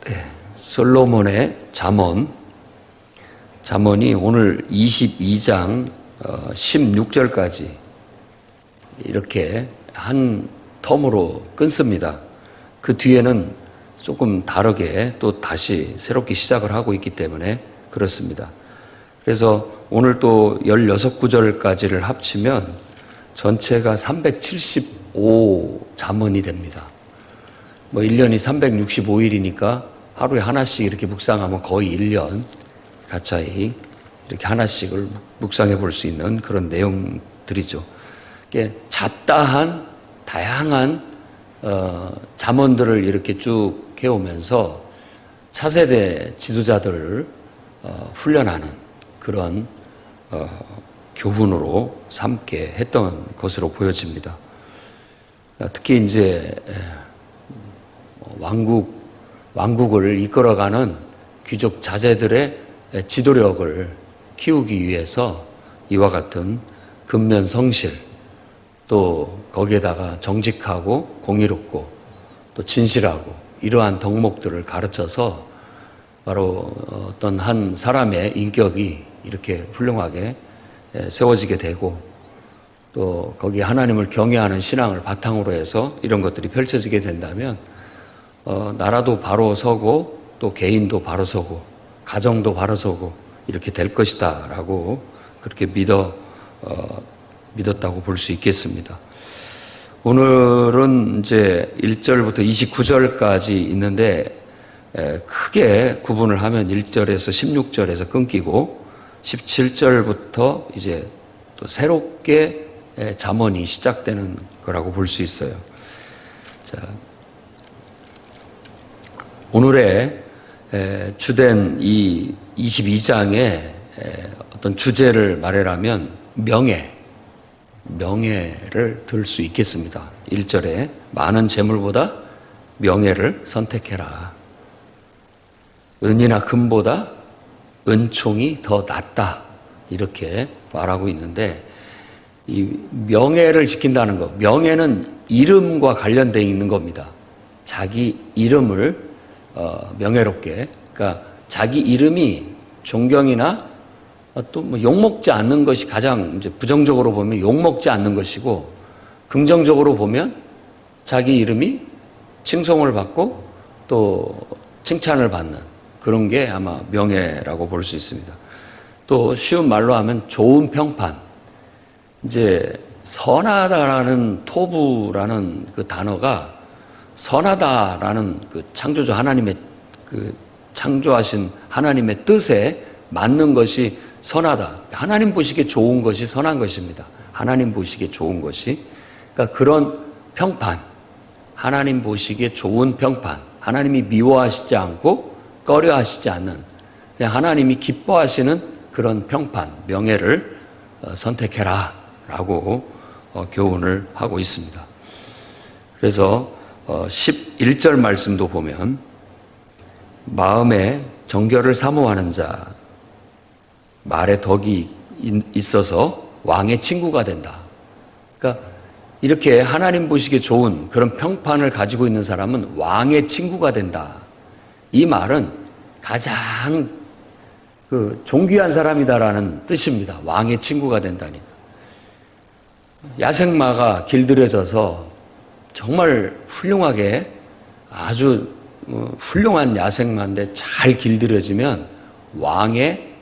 네, 솔로몬의 잠언이 오늘 22장 16절까지 이렇게 한 텀으로 끊습니다. 그 뒤에는 조금 다르게 또 다시 새롭게 시작을 하고 있기 때문에 그렇습니다. 그래서 오늘 또 16구절까지를 합치면 전체가 375 잠언이 됩니다. 1년이 365일이니까 하루에 하나씩 이렇게 묵상하면 거의 1년 가까이 이렇게 하나씩을 묵상해 볼 수 있는 그런 내용들이죠. 잡다한 다양한 잠언들을 이렇게 쭉 해오면서 차세대 지도자들을 훈련하는 그런 교훈으로 삼게 했던 것으로 보여집니다. 특히 이제 왕국을 이끌어가는 귀족 자제들의 지도력을 키우기 위해서 이와 같은 근면 성실, 또 거기에다가 정직하고 공의롭고 또 진실하고 이러한 덕목들을 가르쳐서 바로 어떤 한 사람의 인격이 이렇게 훌륭하게 세워지게 되고, 또 거기에 하나님을 경외하는 신앙을 바탕으로 해서 이런 것들이 펼쳐지게 된다면 나라도 바로 서고 또 개인도 바로 서고 가정도 바로 서고 이렇게 될 것이다 라고 그렇게 믿었다고 볼 수 있겠습니다. 오늘은 이제 1절부터 29절까지 있는데 크게 구분을 하면 1절에서 16절에서 끊기고 17절부터 이제 또 새롭게 잠언이 시작되는 거라고 볼 수 있어요. 자, 오늘의 주된 이 22장의 어떤 주제를 말하라면 명예를 들 수 있겠습니다. 1절에 많은 재물보다 명예를 선택해라. 은이나 금보다 은총이 더 낫다. 이렇게 말하고 있는데, 이 명예를 지킨다는 것, 명예는 이름과 관련되어 있는 겁니다. 자기 이름을 명예롭게, 그러니까 자기 이름이 존경이나 또 욕먹지 않는 것이 가장 이제 부정적으로 보면 욕먹지 않는 것이고, 긍정적으로 보면 자기 이름이 칭송을 받고 또 칭찬을 받는 그런 게 아마 명예라고 볼 수 있습니다. 또 쉬운 말로 하면 좋은 평판. 이제 선하다라는 토부라는 그 단어가 선하다라는 그 창조주 하나님의 그 창조하신 하나님의 뜻에 맞는 것이 선하다. 하나님 보시기에 좋은 것이 선한 것입니다. 하나님 보시기에 좋은 것이. 그러니까 그런 평판. 하나님 보시기에 좋은 평판. 하나님이 미워하시지 않고 꺼려하시지 않는, 하나님이 기뻐하시는 그런 평판, 명예를 선택해라 라고 교훈을 하고 있습니다. 그래서 11절 말씀도 보면 마음에 정결을 사모하는 자, 말에 덕이 있어서 왕의 친구가 된다. 그러니까 이렇게 하나님 보시기에 좋은 그런 평판을 가지고 있는 사람은 왕의 친구가 된다. 이 말은 가장 존귀한 사람이다라는 뜻입니다. 왕의 친구가 된다니까. 야생마가 길들여져서 정말 훌륭하게 아주 훌륭한 야생마인데 잘 길들여지면 왕의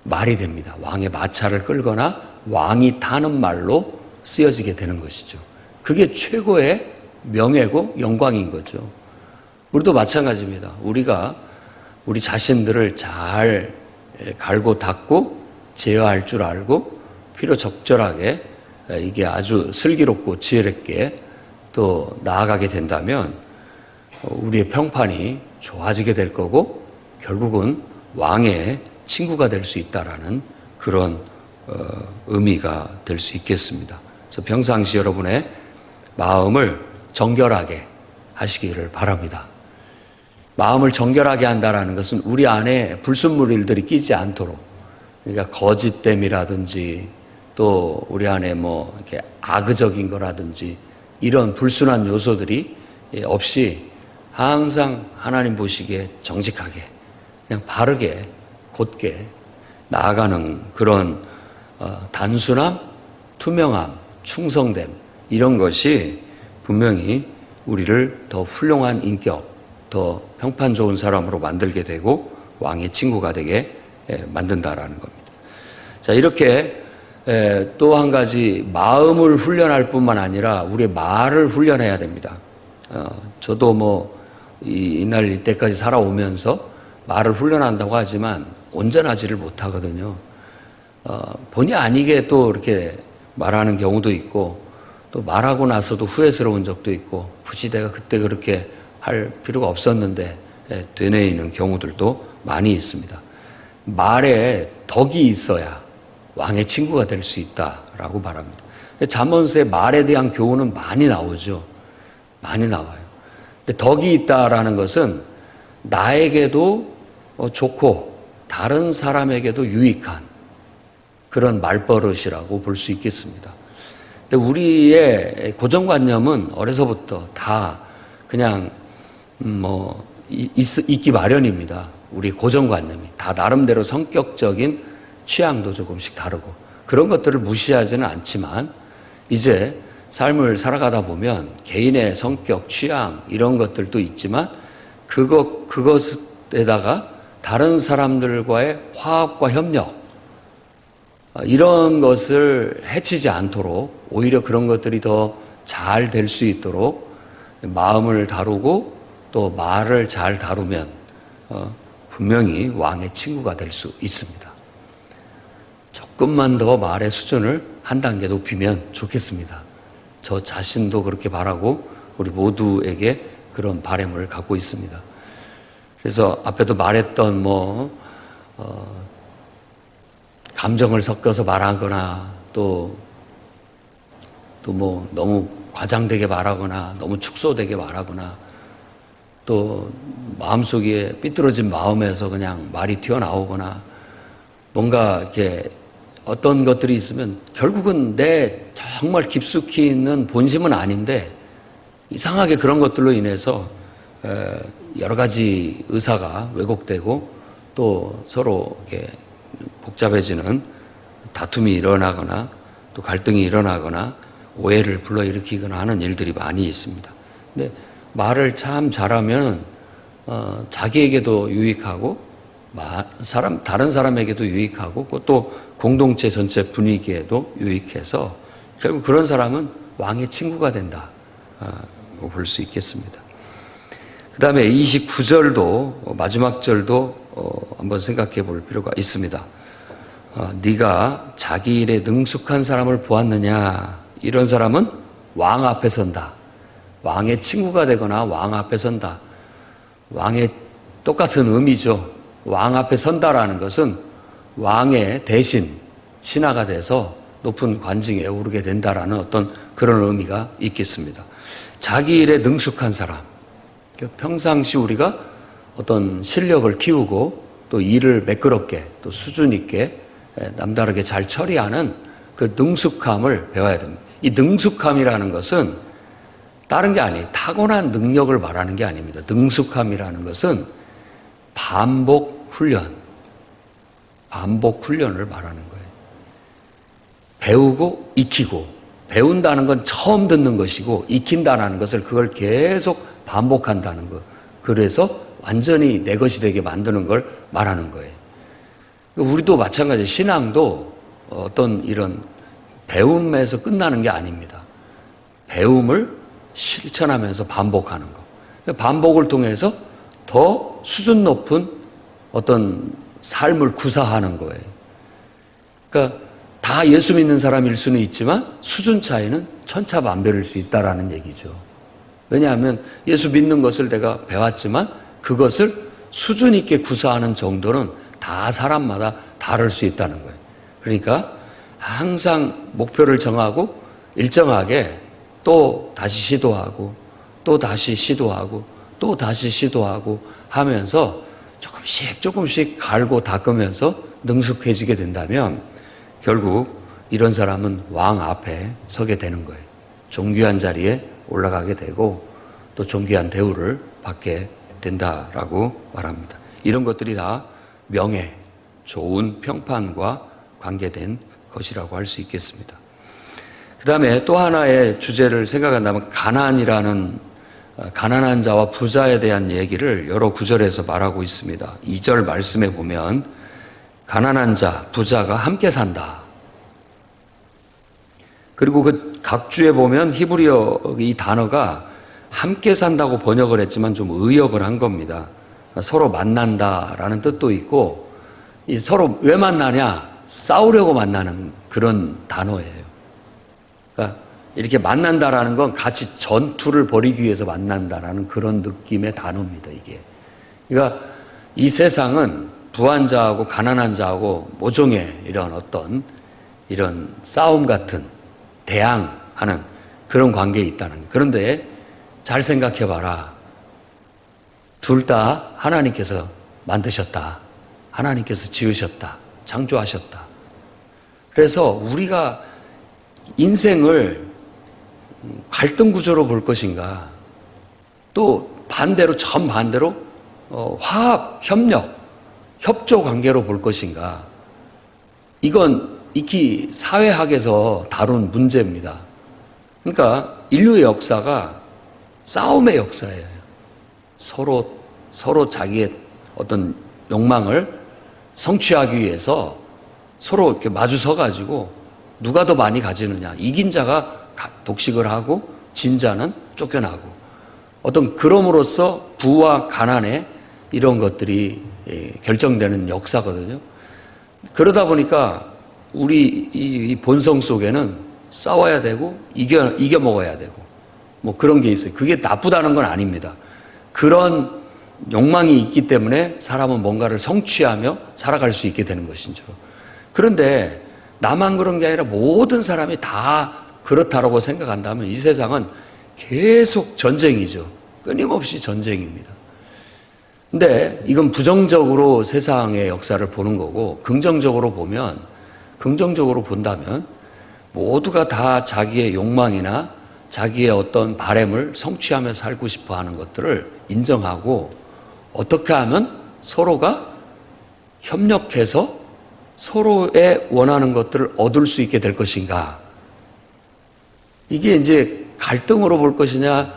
말이 됩니다. 왕의 마차를 끌거나 왕이 타는 말로 쓰여지게 되는 것이죠. 그게 최고의 명예고 영광인 거죠. 우리도 마찬가지입니다. 우리가 우리 자신들을 잘 갈고 닦고 제어할 줄 알고 필요 적절하게 이게 아주 슬기롭고 지혜롭게 또 나아가게 된다면 우리의 평판이 좋아지게 될 거고 결국은 왕의 친구가 될 수 있다라는 그런 의미가 될 수 있겠습니다. 그래서 평상시 여러분의 마음을 정결하게 하시기를 바랍니다. 마음을 정결하게 한다라는 것은 우리 안에 불순물들이 끼지 않도록, 그러니까 거짓됨이라든지 또 우리 안에 이렇게 악의적인 거라든지 이런 불순한 요소들이 없이 항상 하나님 보시기에 정직하게, 그냥 바르게, 곧게 나아가는 그런 단순함, 투명함, 충성됨, 이런 것이 분명히 우리를 더 훌륭한 인격, 더 평판 좋은 사람으로 만들게 되고 왕의 친구가 되게 만든다라는 겁니다. 자, 이렇게 또 한 가지 마음을 훈련할 뿐만 아니라 우리의 말을 훈련해야 됩니다. 저도 이날 이때까지 살아오면서 말을 훈련한다고 하지만 온전하지를 못하거든요. 본의 아니게 또 이렇게 말하는 경우도 있고, 또 말하고 나서도 후회스러운 적도 있고, 굳이 내가 그때 그렇게 할 필요가 없었는데 되뇌이는 경우들도 많이 있습니다. 말에 덕이 있어야 왕의 친구가 될 수 있다라고 말합니다. 잠언서에 말에 대한 교훈은 많이 나오죠. 많이 나와요. 근데 덕이 있다라는 것은 나에게도 좋고 다른 사람에게도 유익한 그런 말버릇이라고 볼 수 있겠습니다. 근데 우리의 고정관념은 어려서부터 다 그냥 있기 마련입니다. 우리 고정관념이 다 나름대로 성격적인 취향도 조금씩 다르고 그런 것들을 무시하지는 않지만 이제 삶을 살아가다 보면 개인의 성격, 취향 이런 것들도 있지만 그것에다가 다른 사람들과의 화합과 협력 이런 것을 해치지 않도록 오히려 그런 것들이 더 잘 될 수 있도록 마음을 다루고 또 말을 잘 다루면 분명히 왕의 친구가 될 수 있습니다. 조금만 더 말의 수준을 한 단계 높이면 좋겠습니다. 저 자신도 그렇게 바라고 우리 모두에게 그런 바람을 갖고 있습니다. 그래서 앞에도 말했던 감정을 섞어서 말하거나 또 너무 과장되게 말하거나 너무 축소되게 말하거나 또 마음속에 삐뚤어진 마음에서 그냥 말이 튀어나오거나 뭔가 이렇게 어떤 것들이 있으면 결국은 내 정말 깊숙이 있는 본심은 아닌데 이상하게 그런 것들로 인해서 여러 가지 의사가 왜곡되고 또 서로 이렇게 복잡해지는 다툼이 일어나거나 또 갈등이 일어나거나 오해를 불러일으키거나 하는 일들이 많이 있습니다. 근데 말을 참 잘하면 자기에게도 유익하고 다른 사람에게도 유익하고 또 공동체 전체 분위기에도 유익해서 결국 그런 사람은 왕의 친구가 된다고 볼 수 있겠습니다. 그 다음에 29절도 마지막 절도 한번 생각해 볼 필요가 있습니다. 네가 자기 일에 능숙한 사람을 보았느냐. 이런 사람은 왕 앞에 선다. 왕의 친구가 되거나 왕 앞에 선다. 왕의 똑같은 의미죠. 왕 앞에 선다라는 것은 왕의 대신 신하가 돼서 높은 관직에 오르게 된다라는 어떤 그런 의미가 있겠습니다. 자기 일에 능숙한 사람. 평상시 우리가 어떤 실력을 키우고 또 일을 매끄럽게 또 수준 있게 남다르게 잘 처리하는 그 능숙함을 배워야 됩니다. 이 능숙함이라는 것은 다른 게 아니에요. 타고난 능력을 말하는 게 아닙니다. 능숙함이라는 것은 반복 훈련을 말하는 거예요. 배우고 익히고, 배운다는 건 처음 듣는 것이고 익힌다는 것을 그걸 계속 반복한다는 것. 그래서 완전히 내 것이 되게 만드는 걸 말하는 거예요. 우리도 마찬가지예요. 신앙도 어떤 이런 배움에서 끝나는 게 아닙니다. 배움을 실천하면서 반복하는 것. 반복을 통해서 더 수준 높은 어떤 삶을 구사하는 거예요. 그러니까 다 예수 믿는 사람일 수는 있지만 수준 차이는 천차만별일 수 있다라는 얘기죠. 왜냐하면 예수 믿는 것을 내가 배웠지만 그것을 수준 있게 구사하는 정도는 다 사람마다 다를 수 있다는 거예요. 그러니까 항상 목표를 정하고 일정하게 또 다시 시도하고 또 다시 시도하고 또 다시 시도하고 하면서 조금씩 갈고 닦으면서 능숙해지게 된다면 결국 이런 사람은 왕 앞에 서게 되는 거예요. 존귀한 자리에 올라가게 되고 또 존귀한 대우를 받게 된다라고 말합니다. 이런 것들이 다 명예, 좋은 평판과 관계된 것이라고 할 수 있겠습니다. 그 다음에 또 하나의 주제를 생각한다면 가난한 자와 부자에 대한 얘기를 여러 구절에서 말하고 있습니다. 2절 말씀에 보면 가난한 자, 부자가 함께 산다. 그리고 그 각주에 보면 히브리어 이 단어가 함께 산다고 번역을 했지만 좀 의역을 한 겁니다. 서로 만난다라는 뜻도 있고, 이 서로 왜 만나냐? 싸우려고 만나는 그런 단어예요. 그러니까 이렇게 만난다라는 건 같이 전투를 벌이기 위해서 만난다라는 그런 느낌의 단어입니다, 이게. 그러니까 이 세상은 부한 자하고 가난한 자하고 모종의 이런 싸움 같은 대항하는 그런 관계에 있다는 거예요. 그런데 잘 생각해 봐라. 둘 다 하나님께서 만드셨다. 하나님께서 지으셨다. 창조하셨다. 그래서 우리가 인생을 갈등 구조로 볼 것인가, 또 반대로 정반대로 화합, 협력, 협조 관계로 볼 것인가, 이건 익히 사회학에서 다룬 문제입니다. 그러니까 인류의 역사가 싸움의 역사예요. 서로 자기의 어떤 욕망을 성취하기 위해서 서로 이렇게 마주서 가지고 누가 더 많이 가지느냐, 이긴 자가 독식을 하고 진 자는 쫓겨나고, 어떤 그럼으로써 부와 가난의 이런 것들이 결정되는 역사거든요. 그러다 보니까 우리 이 본성 속에는 싸워야 되고 이겨 먹어야 되고 뭐 그런 게 있어요. 그게 나쁘다는 건 아닙니다. 그런 욕망이 있기 때문에 사람은 뭔가를 성취하며 살아갈 수 있게 되는 것이죠. 그런데 나만 그런 게 아니라 모든 사람이 다 그렇다라고 생각한다면 이 세상은 계속 전쟁이죠. 끊임없이 전쟁입니다. 근데 이건 부정적으로 세상의 역사를 보는 거고, 긍정적으로 본다면 모두가 다 자기의 욕망이나 자기의 어떤 바램을 성취하며 살고 싶어 하는 것들을 인정하고, 어떻게 하면 서로가 협력해서 서로의 원하는 것들을 얻을 수 있게 될 것인가. 이게 이제 갈등으로 볼 것이냐,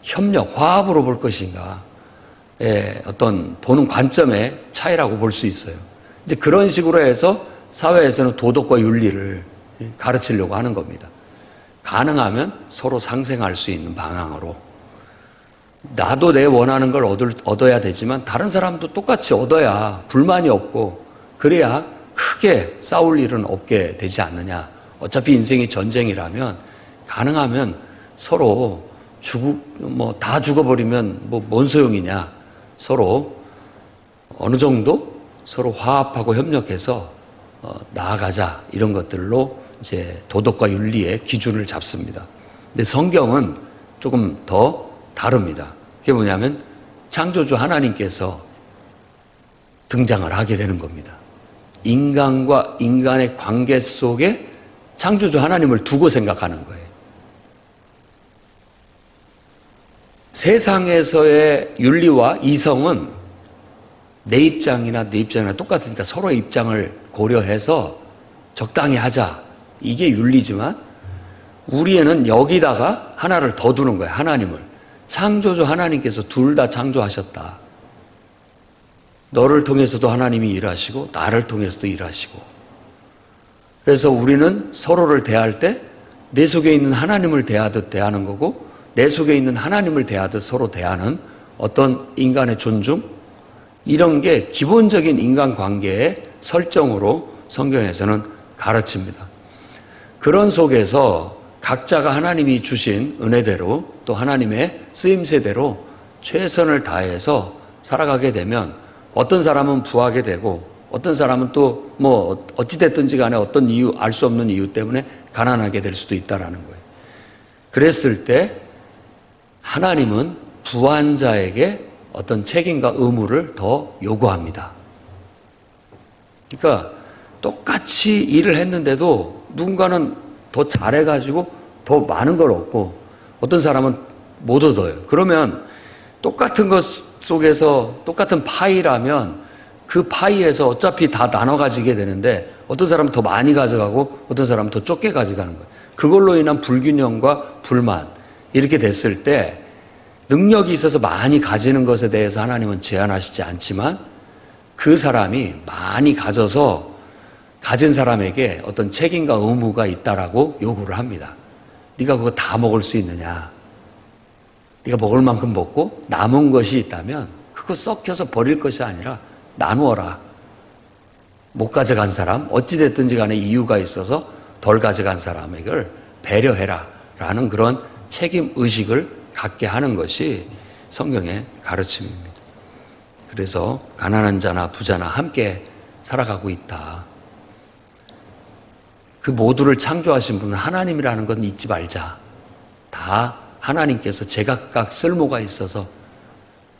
협력, 화합으로 볼 것인가. 어떤 보는 관점의 차이라고 볼 수 있어요. 이제 그런 식으로 해서 사회에서는 도덕과 윤리를 가르치려고 하는 겁니다. 가능하면 서로 상생할 수 있는 방향으로. 나도 내 원하는 걸 얻어야 되지만 다른 사람도 똑같이 얻어야 불만이 없고, 그래야 크게 싸울 일은 없게 되지 않느냐. 어차피 인생이 전쟁이라면 가능하면 서로 다 죽어버리면 뭔 소용이냐. 서로 어느 정도 서로 화합하고 협력해서 나아가자, 이런 것들로 이제 도덕과 윤리의 기준을 잡습니다. 근데 성경은 조금 더 다릅니다. 그게 뭐냐면 창조주 하나님께서 등장을 하게 되는 겁니다. 인간과 인간의 관계 속에 창조주 하나님을 두고 생각하는 거예요. 세상에서의 윤리와 이성은 내 입장이나 똑같으니까 서로의 입장을 고려해서 적당히 하자, 이게 윤리지만, 우리에는 여기다가 하나를 더 두는 거예요. 하나님을. 창조주 하나님께서 둘 다 창조하셨다. 너를 통해서도 하나님이 일하시고 나를 통해서도 일하시고. 그래서 우리는 서로를 대할 때 내 속에 있는 하나님을 대하듯 대하는 거고, 내 속에 있는 하나님을 대하듯 서로 대하는 어떤 인간의 존중, 이런 게 기본적인 인간관계의 설정으로 성경에서는 가르칩니다. 그런 속에서 각자가 하나님이 주신 은혜대로 또 하나님의 쓰임새대로 최선을 다해서 살아가게 되면 어떤 사람은 부하게 되고, 어떤 사람은 또 어찌됐든지 간에 어떤 이유, 알 수 없는 이유 때문에 가난하게 될 수도 있다라는 거예요. 그랬을 때 하나님은 부한 자에게 어떤 책임과 의무를 더 요구합니다. 그러니까 똑같이 일을 했는데도 누군가는 더 잘해가지고 더 많은 걸 얻고, 어떤 사람은 못 얻어요. 그러면 똑같은 것 속에서 똑같은 파이라면 그 파이에서 어차피 다 나눠 가지게 되는데 어떤 사람은 더 많이 가져가고 어떤 사람은 더 적게 가져가는 거예요. 그걸로 인한 불균형과 불만 이렇게 됐을 때 능력이 있어서 많이 가지는 것에 대해서 하나님은 제한하시지 않지만 그 사람이 많이 가져서 가진 사람에게 어떤 책임과 의무가 있다라고 요구를 합니다. 네가 그거 다 먹을 수 있느냐? 네가 먹을 만큼 먹고 남은 것이 있다면 그거 썩혀서 버릴 것이 아니라 나누어라. 못 가져간 사람, 어찌됐든지 간에 이유가 있어서 덜 가져간 사람에게 배려해라 라는 그런 책임 의식을 갖게 하는 것이 성경의 가르침입니다. 그래서 가난한 자나 부자나 함께 살아가고 있다. 그 모두를 창조하신 분은 하나님이라는 건 잊지 말자. 다 하나님께서 제각각 쓸모가 있어서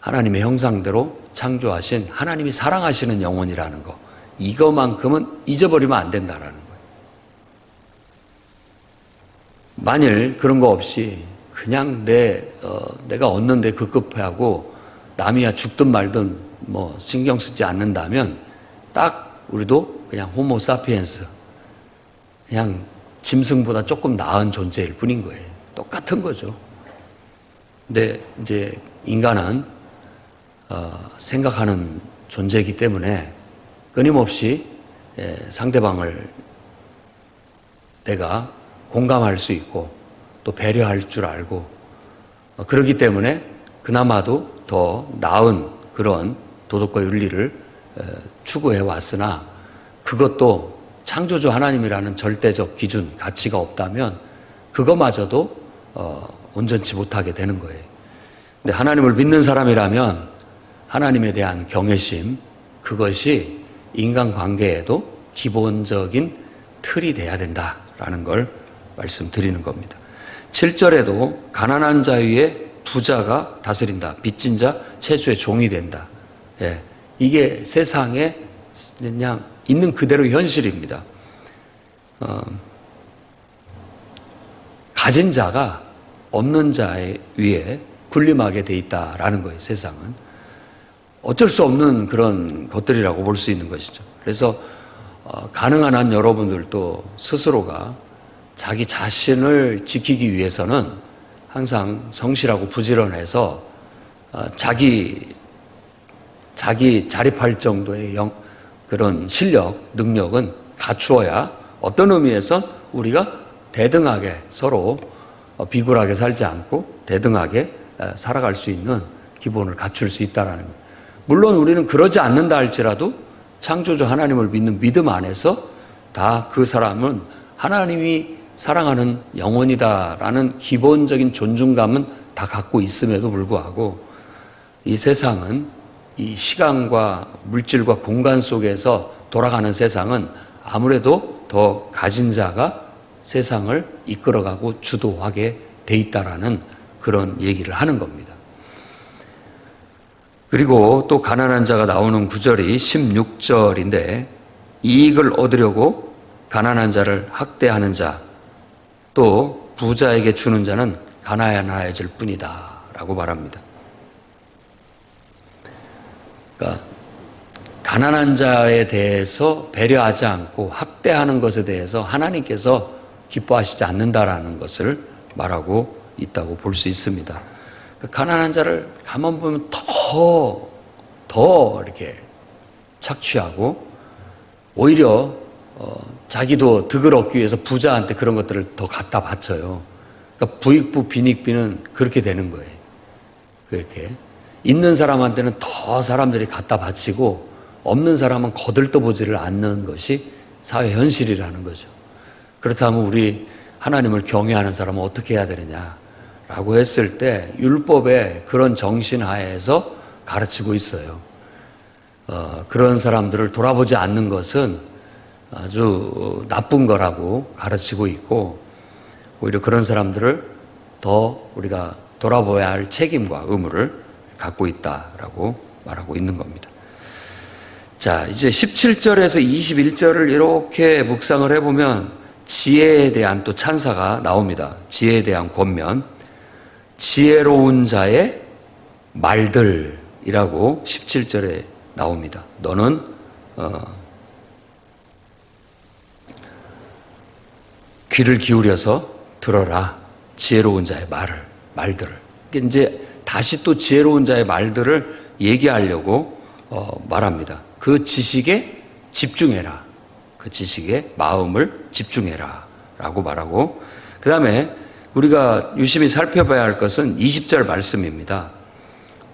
하나님의 형상대로 창조하신 하나님이 사랑하시는 영혼이라는 거, 이거만큼은 잊어버리면 안 된다라는 거예요. 만일 그런 거 없이 그냥 내가 얻는데 급급해하고 남이야 죽든 말든 뭐 신경 쓰지 않는다면 딱 우리도 그냥 호모 사피엔스, 그냥 짐승보다 조금 나은 존재일 뿐인 거예요. 똑같은 거죠. 근데 이제 인간은 생각하는 존재이기 때문에 끊임없이 상대방을 내가 공감할 수 있고 또 배려할 줄 알고 그렇기 때문에 그나마도 더 나은 그런 도덕과 윤리를 추구해 왔으나 그것도 창조주 하나님이라는 절대적 기준, 가치가 없다면 그거마저도 온전치 못하게 되는 거예요. 근데 하나님을 믿는 사람이라면 하나님에 대한 경외심, 그것이 인간관계에도 기본적인 틀이 돼야 된다라는 걸 말씀드리는 겁니다. 7절에도 가난한 자 위에 부자가 다스린다. 빚진 자 채주의 종이 된다. 예, 이게 세상에 그냥 있는 그대로 현실입니다. 가진 자가 없는 자에 위에 군림하게 돼 있다라는 거예요. 세상은 어쩔 수 없는 그런 것들이라고 볼 수 있는 것이죠. 그래서 가능한 한 여러분들도 스스로가 자기 자신을 지키기 위해서는 항상 성실하고 부지런해서 자기 자립할 정도의 그런 실력, 능력은 갖추어야 어떤 의미에선 우리가 대등하게 서로 비굴하게 살지 않고 대등하게 살아갈 수 있는 기본을 갖출 수 있다는 거예요. 물론 우리는 그러지 않는다 할지라도 창조주 하나님을 믿는 믿음 안에서 다 그 사람은 하나님이 사랑하는 영혼이다라는 기본적인 존중감은 다 갖고 있음에도 불구하고 이 세상은 이 시간과 물질과 공간 속에서 돌아가는 세상은 아무래도 더 가진 자가 세상을 이끌어가고 주도하게 돼 있다라는 그런 얘기를 하는 겁니다. 그리고 또 가난한 자가 나오는 구절이 16절인데 이익을 얻으려고 가난한 자를 학대하는 자, 또 부자에게 주는 자는 가난해질 뿐이다 라고 말합니다. 그러니까 가난한 자에 대해서 배려하지 않고 학대하는 것에 대해서 하나님께서 기뻐하시지 않는다라는 것을 말하고 있다고 볼 수 있습니다. 가난한 자를 가만 보면 더 이렇게 착취하고 오히려 자기도 득을 얻기 위해서 부자한테 그런 것들을 더 갖다 바쳐요. 그러니까 부익부 빈익빈은 그렇게 되는 거예요. 그렇게 있는 사람한테는 더 사람들이 갖다 바치고 없는 사람은 거들떠보지를 않는 것이 사회 현실이라는 거죠. 그렇다면 우리 하나님을 경외하는 사람은 어떻게 해야 되느냐라고 했을 때 율법의 그런 정신 하에서 가르치고 있어요. 그런 사람들을 돌아보지 않는 것은 아주 나쁜 거라고 가르치고 있고 오히려 그런 사람들을 더 우리가 돌아봐야 할 책임과 의무를 갖고 있다라고 말하고 있는 겁니다. 자, 이제 17절에서 21절을 이렇게 묵상을 해보면 지혜에 대한 또 찬사가 나옵니다. 지혜에 대한 권면. 지혜로운 자의 말들이라고 17절에 나옵니다. 너는 귀를 기울여서 들어라. 지혜로운 자의 말들을. 이제 다시 또 지혜로운 자의 말들을 얘기하려고 말합니다. 그 지식에 집중해라. 그 지식에 마음을 집중해라. 라고 말하고, 그 다음에 우리가 유심히 살펴봐야 할 것은 20절 말씀입니다.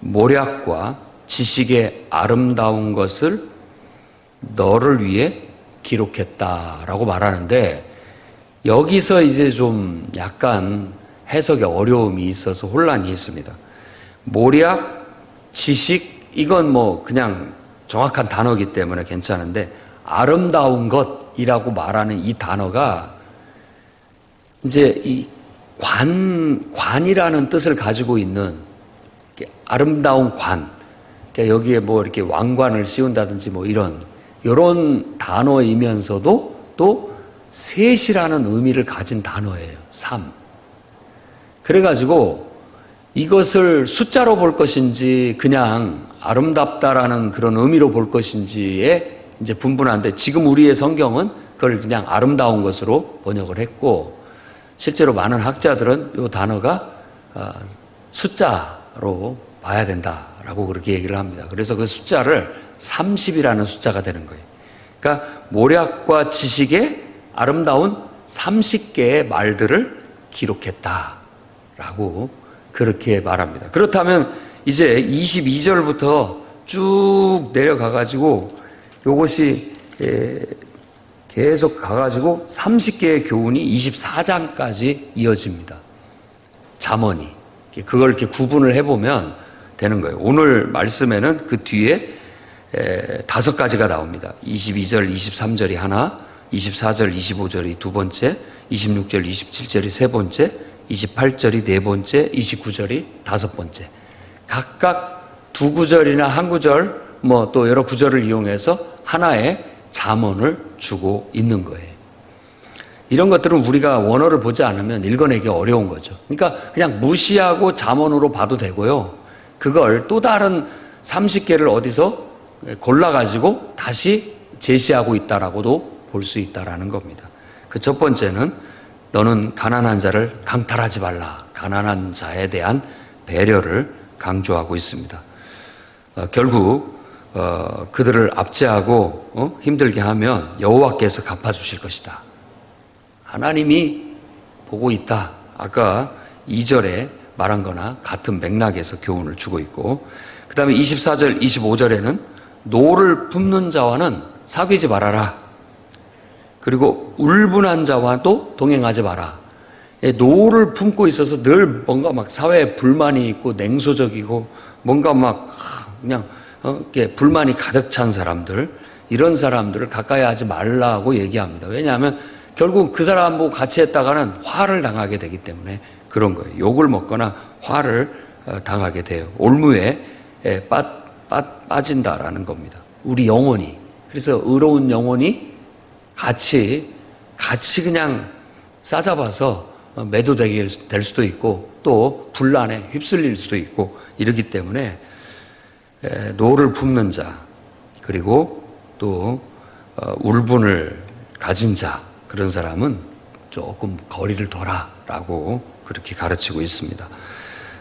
모략과 지식의 아름다운 것을 너를 위해 기록했다라고 말하는데, 여기서 이제 좀 약간 해석에 어려움이 있어서 혼란이 있습니다. 모략, 지식, 이건 뭐 그냥 정확한 단어이기 때문에 괜찮은데, 아름다운 것이라고 말하는 이 단어가 이제 이 관이라는 뜻을 가지고 있는 아름다운 관, 그러니까 여기에 뭐 이렇게 왕관을 씌운다든지 뭐 이런 단어이면서도 또 셋이라는 의미를 가진 단어예요. 3. 그래가지고 이것을 숫자로 볼 것인지 그냥 아름답다라는 그런 의미로 볼 것인지에 이제 분분한데, 지금 우리의 성경은 그걸 그냥 아름다운 것으로 번역을 했고, 실제로 많은 학자들은 이 단어가 숫자로 봐야 된다라고 그렇게 얘기를 합니다. 그래서 그 숫자를 30이라는 숫자가 되는 거예요. 그러니까 모략과 지식의 아름다운 30개의 말들을 기록했다라고 그렇게 말합니다. 그렇다면 이제 22절부터 쭉 내려가가지고 요것이 계속 가가지고 30개의 교훈이 24장까지 이어집니다. 잠언이. 그걸 이렇게 구분을 해보면 되는 거예요. 오늘 말씀에는 그 뒤에 5가지가 나옵니다. 22절, 23절이 하나, 24절, 25절이 두 번째, 26절, 27절이 세 번째, 28절이 네 번째, 29절이 다섯 번째. 각각 두 구절이나 한 구절, 뭐 또 여러 구절을 이용해서 하나의 잠언을 주고 있는 거예요. 이런 것들은 우리가 원어를 보지 않으면 읽어내기 어려운 거죠. 그러니까 그냥 무시하고 잠언으로 봐도 되고요. 그걸 또 다른 30개를 어디서 골라가지고 다시 제시하고 있다라고도 볼 수 있다라는 겁니다. 그 첫 번째는 너는 가난한 자를 강탈하지 말라. 가난한 자에 대한 배려를 강조하고 있습니다. 결국 그들을 압제하고 힘들게 하면 여호와께서 갚아주실 것이다. 하나님이 보고 있다. 아까 2절에 말한 거나 같은 맥락에서 교훈을 주고 있고, 그 다음에 24절, 25절에는 노를 품는 자와는 사귀지 말아라. 그리고 울분한 자와도 동행하지 마라. 노를 품고 있어서 늘 뭔가 막 사회에 불만이 있고 냉소적이고 뭔가 막 그냥 이렇게 불만이 가득 찬 사람들, 이런 사람들을 가까이 하지 말라고 얘기합니다. 왜냐하면 결국 그 사람하고 같이 했다가는 화를 당하게 되기 때문에 그런 거예요. 욕을 먹거나 화를 당하게 돼요. 올무에 빠진다라는 겁니다. 우리 영혼이. 그래서 의로운 영혼이 같이 그냥 싸잡아서 매도되게 될 수도 있고 또 분란에 휩쓸릴 수도 있고 이러기 때문에 노를 품는 자, 그리고 또 울분을 가진 자, 그런 사람은 조금 거리를 둬라라고 그렇게 가르치고 있습니다.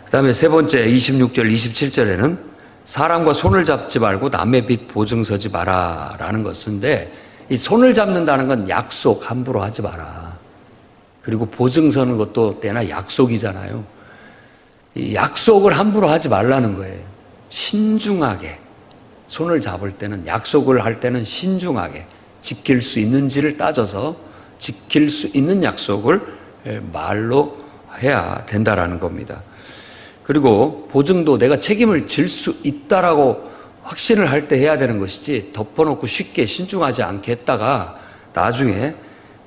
그 다음에 세 번째 26절, 27절에는 사람과 손을 잡지 말고 남의 빚 보증 서지 마라라는 것인데, 이 손을 잡는다는 건 약속 함부로 하지 마라. 그리고 보증 서는 것도 때나 약속이잖아요. 이 약속을 함부로 하지 말라는 거예요. 신중하게 손을 잡을 때는, 약속을 할 때는 신중하게 지킬 수 있는지를 따져서 지킬 수 있는 약속을 말로 해야 된다라는 겁니다. 그리고 보증도 내가 책임을 질 수 있다라고 확신을 할 때 해야 되는 것이지, 덮어놓고 쉽게 신중하지 않게 했다가 나중에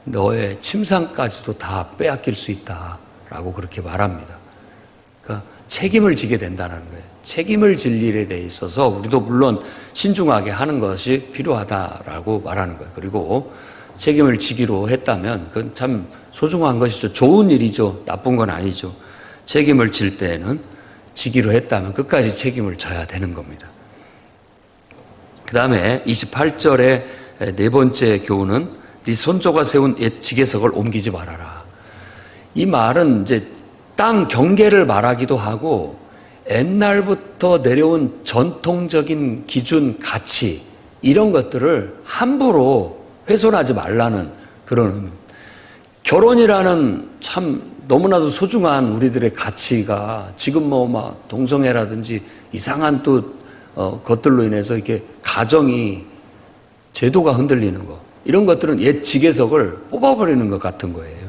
너의 침상까지도 다 빼앗길 수 있다라고 그렇게 말합니다. 그러니까 책임을 지게 된다는 거예요. 책임을 질 일에 대해 있어서 우리도 물론 신중하게 하는 것이 필요하다라고 말하는 거예요. 그리고 책임을 지기로 했다면 그건 참 소중한 것이죠. 좋은 일이죠. 나쁜 건 아니죠. 책임을 질 때에는 지기로 했다면 끝까지 책임을 져야 되는 겁니다. 그 다음에 28절의 네 번째 교훈은 네 손조가 세운 옛 지계석을 옮기지 말아라. 이 말은 이제 땅 경계를 말하기도 하고 옛날부터 내려온 전통적인 기준, 가치 이런 것들을 함부로 훼손하지 말라는 그런 의미입니다. 결혼이라는 참 너무나도 소중한 우리들의 가치가 지금 뭐 막 동성애라든지 이상한 또 것들로 인해서 이렇게 가정이 제도가 흔들리는 거 이런 것들은 옛 지계석을 뽑아버리는 것 같은 거예요.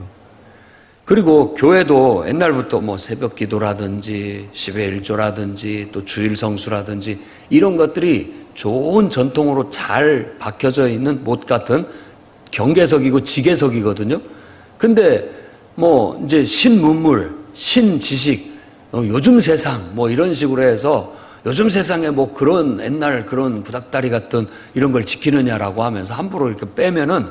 그리고 교회도 옛날부터 뭐 새벽 기도라든지 10의 1조라든지 또 주일 성수라든지 이런 것들이 좋은 전통으로 잘 박혀져 있는 못 같은 경계석이고 지계석이거든요. 근데 뭐 이제 신문물, 신지식, 요즘 세상 뭐 이런 식으로 해서 요즘 세상에 뭐 그런 옛날 그런 구닥다리 같은 이런 걸 지키느냐라고 하면서 함부로 이렇게 빼면은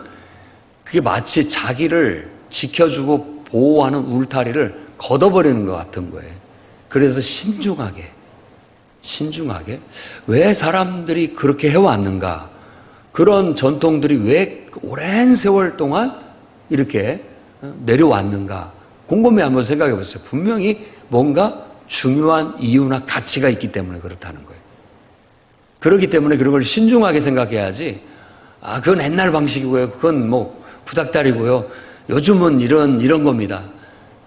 그게 마치 자기를 지켜주고 보호하는 울타리를 걷어버리는 것 같은 거예요. 그래서 신중하게 왜 사람들이 그렇게 해왔는가, 그런 전통들이 왜 오랜 세월 동안 이렇게 내려왔는가 곰곰이 한번 생각해 보세요. 분명히 뭔가 중요한 이유나 가치가 있기 때문에 그렇다는 거예요. 그렇기 때문에 그런 걸 신중하게 생각해야지, 아, 그건 옛날 방식이고요. 그건 뭐 구닥다리고요. 요즘은 이런 겁니다.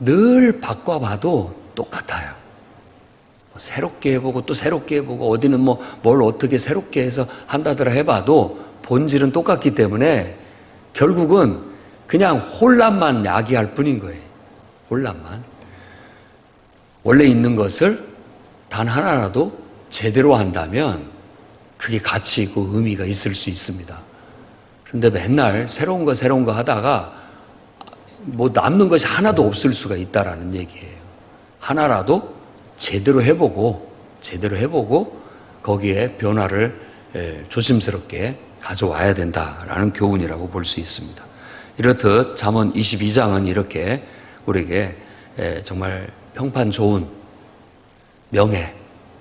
늘 바꿔봐도 똑같아요. 새롭게 해보고 또 새롭게 해보고 어디는 뭐 뭘 어떻게 새롭게 해서 한다더라 해봐도 본질은 똑같기 때문에 결국은 그냥 혼란만 야기할 뿐인 거예요. 혼란만. 원래 있는 것을 단 하나라도 제대로 한다면 그게 가치 있고 의미가 있을 수 있습니다. 그런데 맨날 새로운 거 하다가 뭐 남는 것이 하나도 없을 수가 있다라는 얘기예요. 하나라도 제대로 해보고 거기에 변화를 조심스럽게 가져와야 된다라는 교훈이라고 볼 수 있습니다. 이렇듯 잠언 22장은 이렇게 우리에게 정말 평판 좋은 명예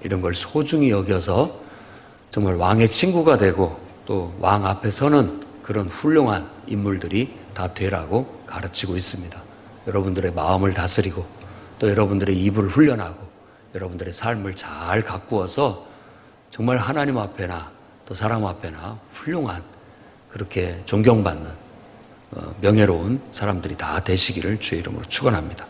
이런 걸 소중히 여겨서 정말 왕의 친구가 되고 또 왕 앞에 서는 그런 훌륭한 인물들이 다 되라고 가르치고 있습니다. 여러분들의 마음을 다스리고 또 여러분들의 입을 훈련하고 여러분들의 삶을 잘 가꾸어서 정말 하나님 앞에나 또 사람 앞에나 훌륭한 그렇게 존경받는 명예로운 사람들이 다 되시기를 주의 이름으로 축원합니다.